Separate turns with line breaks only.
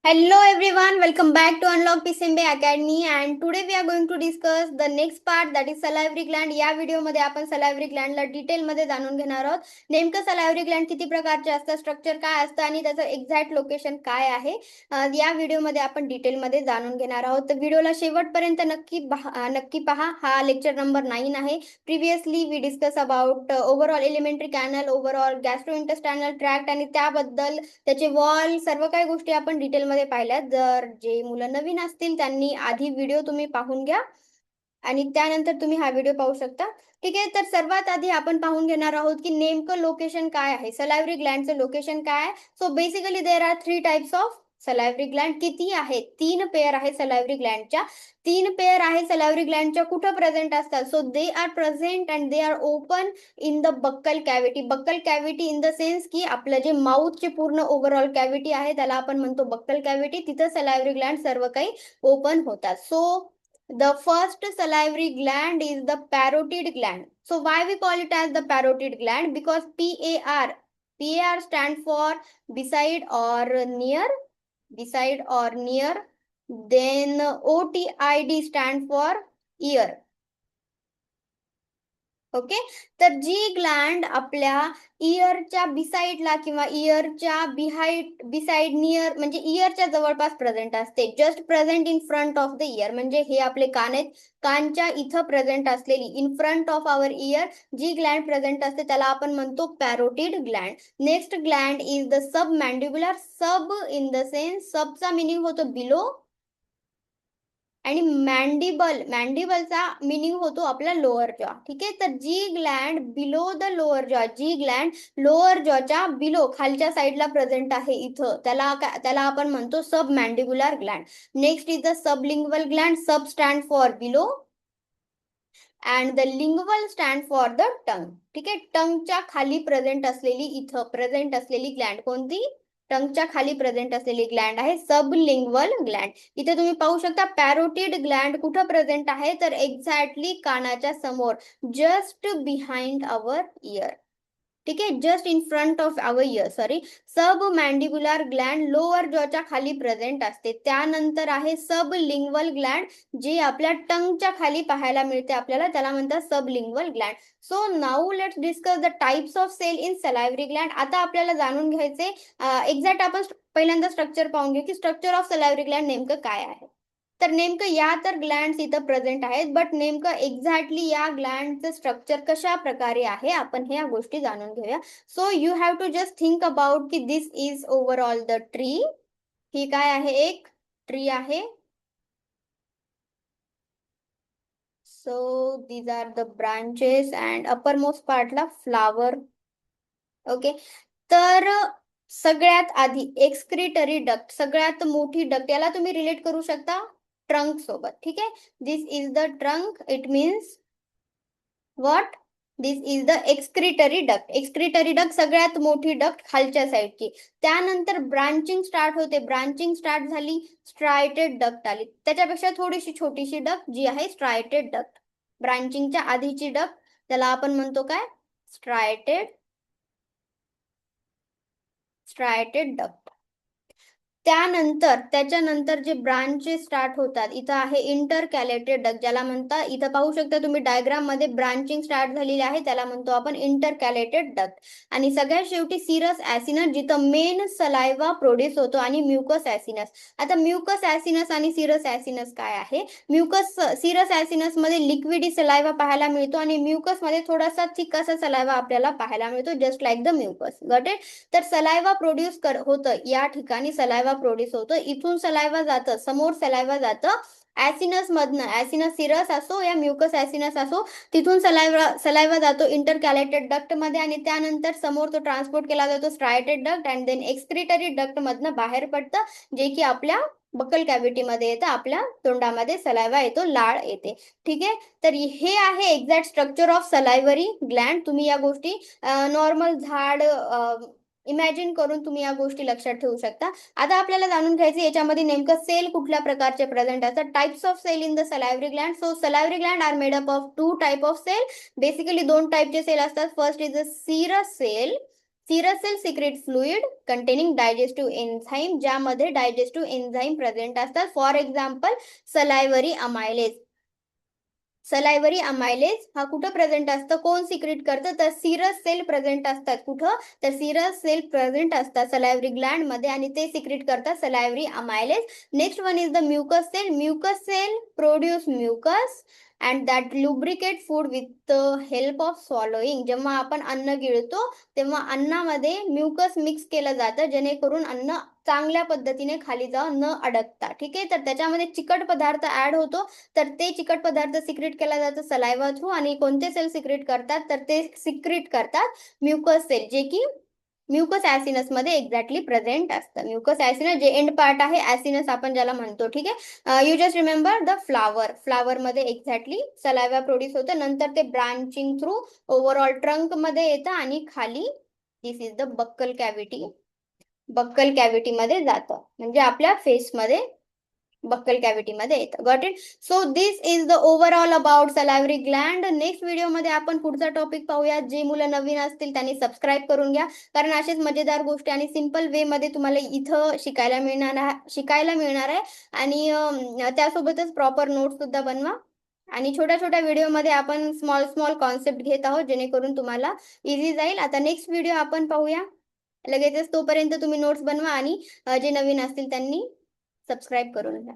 Hello everyone, welcome back to Unlock PCMB Academy and today we are going to discuss the next part that is salivary gland. या व्हिडिओमध्ये आपण salivary glandला डिटेलमध्ये जाणून घेणार आहोत. नेमकं salivary gland किती प्रकारचे असतात, स्ट्रक्चर काय असतं आणि त्याचं एक्झॅक्ट लोकेशन काय आहे या व्हिडिओमध्ये आपण डिटेलमध्ये जाणून घेणार आहोत. तर व्हिडिओला शेवटपर्यंत नक्की पहा. हा लेक्चर नंबर 9 आहे. Previously we discuss about overall elementary canal, overall gastrointestinal tract आणि त्याबद्दल त्याचे वॉल सर्व काही गोष्टी आपण डिटेलमध्ये पाहिल्यात. जर जे मुलं नवीन असतील त्यांनी आधी व्हिडिओ तुम्ही पाहून घ्या आणि त्यानंतर तुम्ही हा व्हिडिओ पाहू शकता. ठीक आहे, तर सर्वात आधी आपण पाहून घेणार आहोत की नेमकं लोकेशन काय आहे, सलायव्हरी ग्लँडचं लोकेशन काय आहे. So basically there are 3 types of salivary gland. किती आहेत? 3 पेअर आहे सलायव्हरी ग्लँडच्या. 3 पेअर आहे सलायव्हरी ग्लँडच्या. कुठं प्रेझेंट असतात? So they are present and they are open in the buccal cavity. Buccal cavity in the sense की आपलं जे माउथचे पूर्ण ओव्हरऑल कॅव्हिटी आहे त्याला आपण म्हणतो बक्कल कॅव्हिटी. तिथं सलायव्हरी ग्लँड सर्व काही ओपन होतात. So the first salivary gland is the parotid gland. So why we call it as the parotid gland? Because PAR stand for beside or near, beside or near. Then OTID stand for ear. Okay, तर जी Gland आपल्या इयरच्या बिसाइडला किंवा इयरच्या beside near म्हणजे इयरच्या जवळपास present असते. Just present in front of the ear, म्हणजे हे आपले कान आहेत, कानच्या इथं प्रेझेंट असलेली in front of our ear जी ग्लँड प्रेझेंट असते त्याला आपण म्हणतो parotid gland. Next gland is the sub mandibular. Sub in the sense, सबचा मिनिंग होतो बिलो आणि मॅन्डिबलचा मिनिंग होतो आपला लोअर जॉ. ठीक आहे, तर जी gland below the lower jaw, जी ग्लँड लोअर जॉच्या बिलो खालच्या साईडला प्रेझेंट आहे इथं, त्याला आपण म्हणतो sub mandibular gland. Next is the sublingual gland. Sub stand for below and the lingual stand for the tongue. ठीक आहे, टंगच्या खाली प्रेझेंट असलेली, इथं प्रेझेंट असलेली ग्लँड कोणती? टंगच्या खाली प्रेझेंट असलेली ग्लँड आहे सबलिंग्वल ग्लँड. इथे तुम्ही पाहू शकता पॅरोटिड ग्लँड कुठं प्रेझेंट आहे, तर एक्झॅक्टली कानाच्या समोर, जस्ट बिहाइंड अवर इयर. ठीक आहे, just in front of our ear, sorry. Sub mandibular gland lower जॉच्या खाली प्रेझेंट असते. त्यानंतर आहे सब लिंग्वल ग्लँड, जे आपल्या टंगच्या खाली पाहायला मिळते आपल्याला, त्याला म्हणतात sublingual gland. So now let's discuss the types of cell in salivary gland. आता आपल्याला जाणून घ्यायचे एक्झॅक्ट, आपण पहिल्यांदा स्ट्रक्चर पाहून घेऊ की स्ट्रक्चर ऑफ सलायव्हरी ग्लँड नेमकं काय आहे. तर नेमकं या तर ग्लँड्स इथं प्रेझेंट आहेत, बट नेमकं एक्झॅक्टली या ग्लँडचं स्ट्रक्चर कशा प्रकारे आहे आपण ह्या गोष्टी जाणून घेऊया. So you have to just think about की this is overall the tree. ही काय आहे? एक ट्री आहे. So these are the branches and upper most पार्टला फ्लावर. ओके, तर सगळ्यात आधी एक्सक्रिटरी डक्ट, सगळ्यात मोठी डक्ट, याला तुम्ही रिलेट करू शकता ट्रंक सोबत. ठीक आहे, this is the trunk. It means what? This is the excretory duct. Excretory duct सगळ्यात मोठी डक्ट खालच्या साईडची. त्यानंतर ब्रांचिंग स्टार्ट होते. ब्रांचिंग स्टार्ट झाली, स्ट्रायटेड डक्ट आली. त्याच्यापेक्षा थोडीशी छोटीशी डक्ट जी आहे स्ट्रायटेड डक्ट. ब्रांचिंगच्या आधीची डक्ट त्याला आपण म्हणतो काय? स्ट्रायटेड डक्ट. त्याच्यानंतर जे ब्रांचेस स्टार्ट होतात, इथं आहे इंटरकॅलेटेड डक्ट, ज्याला म्हणतात, इथं पाहू शकता तुम्ही डायग्राम मध्ये ब्रांचिंग स्टार्ट झालेली आहे, त्याला म्हणतो आपण इंटरकॅलेटेड डक्ट. आणि सगळ्यात शेवटी सिरस ऍसिनस, जिथं मेन सलायवा प्रोड्यूस होतो, आणि म्युकस ऍसिनस. आता म्युकस ऍसिनस आणि सिरस ऍसिनस काय आहे? सिरस ऍसिनस मध्ये लिक्विडी सलायवा पाहायला मिळतो आणि म्युकस मध्ये थोडासा थिक असा सलायवा आपल्याला पाहायला मिळतो, just like the mucus. Got it? तर सलायवा प्रोड्यूस होतं, या ठिकाणी सलायवा प्रोड्यूस होतं, इथून सलायवा जातं, समोर सलायवा जातं ऍसिनस मधनं, ऍसिनस सिरस असो या म्युकस ऍसिनस असो, तिथून सलायवा जातो इंटरकॅलेटेड डक्ट मध्ये, आणि त्यानंतर समोर तो ट्रान्सपोर्ट केला जातो striated duct and then excretory duct मधनं बाहेर पडतं, जे की आपल्या बकल कॅव्हिटी मध्ये येतं, आपल्या तोंडामध्ये सलायवा येतो, लाळ येते. ठीक आहे, तर हे आहे exact structure of salivary Gland. तुम्ही या गोष्टी नॉर्मल झाड इमॅजिन करून तुम्ही या गोष्टी लक्षात ठेवू शकता. आता आपल्याला जाणून घ्यायचं याच्यामध्ये नेमकं सेल कुठल्या प्रकारचे प्रेझेंट असतात. Types of cell in the salivary gland. So salivary gland are made up of 2 type of cell. Basically 2 टाइपचे सेल असतात. First is a serous cell. Serous cell secrete fluid containing digestive enzyme, ज्यामध्ये digestive enzyme present असतात. For example salivary amylase. Salivary amylase हा कुठं present असतं, कोण secret करतं, तर सिरस सेल प्रेझेंट असतात. कुठं, तर सिरस सेल प्रेझेंट असतात सलायव्हरी ग्लँड मध्ये आणि ते सिक्रेट करतात salivary amylase. Next one is the mucous cell. Mucous cell produce mucus and that lubricate food with the help of swallowing. जेव्हा आपण अन्न गिळतो तेव्हा अन्नामध्ये म्युकस मिक्स केलं जातं, जेणेकरून अन्न चांगल्या पद्धतीने खाली जाऊन न अडकता. ठीक आहे, तर त्याच्यामध्ये चिकट पदार्थ ऍड होतो, तर ते चिकट पदार्थ सिक्रेट केला जातो सलायव्हा थ्रू. आणि कोणते सेल सिक्रेट करतात, तर ते सिक्रेट करतात म्युकस सेल, जे की म्युकस ऍसिनस मध्ये एक्झॅक्टली प्रेझेंट असतं. म्युकस ऍसिनस जे एंड पार्ट आहे, ऍसिनस आपण ज्याला म्हणतो. ठीक आहे, you just remember the flower. Flower मध्ये एक्झॅक्टली सलायव्हा प्रोड्यूस होतं, नंतर ते ब्रांचिंग थ्रू ओव्हरऑल ट्रंक मध्ये येतं आणि खाली this is the buccal cavity. Buccal cavity मध्ये जातं, म्हणजे आपल्या फेसमध्ये बक्कल कॅव्हिटी मध्ये येतं. Got it. So this is the overall about salivary gland. Next व्हिडिओमध्ये आपण पुढचा टॉपिक पाहूया. जे मुलं नवीन असतील त्यांनी सबस्क्राईब करून घ्या, कारण असेच मजेदार गोष्टी आणि सिंपल वे मध्ये तुम्हाला इथं शिकायला मिळणार आहे. आणि त्यासोबतच प्रॉपर नोट्स सुद्धा बनवा. आणि छोट्या छोट्या व्हिडिओमध्ये आपण स्मॉल स्मॉल कॉन्सेप्ट घेत आहोत, जेणेकरून तुम्हाला इझी जाईल. आता नेक्स्ट व्हिडिओ आपण पाहूया लगेचच. तोपर्यंत तुम्ही नोट्स बनवा आणि जे नवीन असतील त्यांनी सबस्क्राईब करून घ्या.